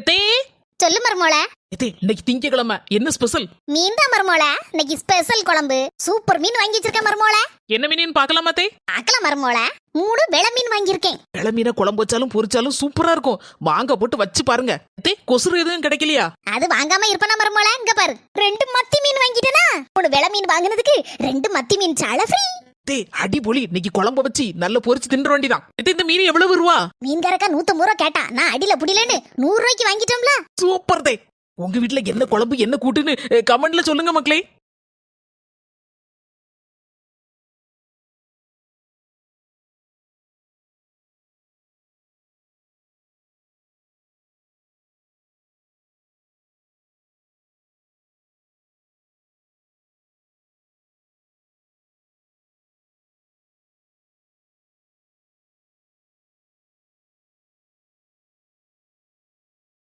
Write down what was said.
தே சொல்லு மருமோள. இன்னைக்கு திங்கக்கிழமை என்ன ஸ்பெஷல்? மீன் தான் மருமோள. இன்னைக்கு ஸ்பெஷல் குழம்பு. சூப்பர் மீன் வாங்கி வச்சிருக்கேன் மருமோள. என்ன மீன் பார்க்கலாமா தே? பார்க்கலாம் மருமோள. 3 வெள மீன் வாங்கியிருக்கேன். வெள மீனை குழம்பு வச்சாலும் பொரிச்சாலும் சூப்பரா இருக்கும். வாங்க போட்டு வச்சு பாருங்க. தே கொசுறு எதுவும் கிடைக்கலையா? அது வாங்காம இருப்பனா மருமோள. இங்க பாரு 2 மத்தி மீன் வாங்கிட்டேனா. 3 வெள மீன் வாங்குனதுக்கு 2 மத்தி மீன் சால ஃப்ரீ. தே அடிபொலி. இன்னைக்கு குழம்பு வச்சு நல்ல பொரிச்சு தின்ற வேண்டிதான். இந்த மீன் எவ்வளவு ரூபா? மீன்காரக்கா 150 ரூபா கேட்டா. நான் அடியில புடிலன்னு 100 ரூபாய்க்கு வாங்கிட்டோம்ல. சூப்பர் தே. உங்க வீட்டுல என்ன குழம்பு என்ன கூட்டுன்னு கமெண்ட்ல சொல்லுங்க மக்களே.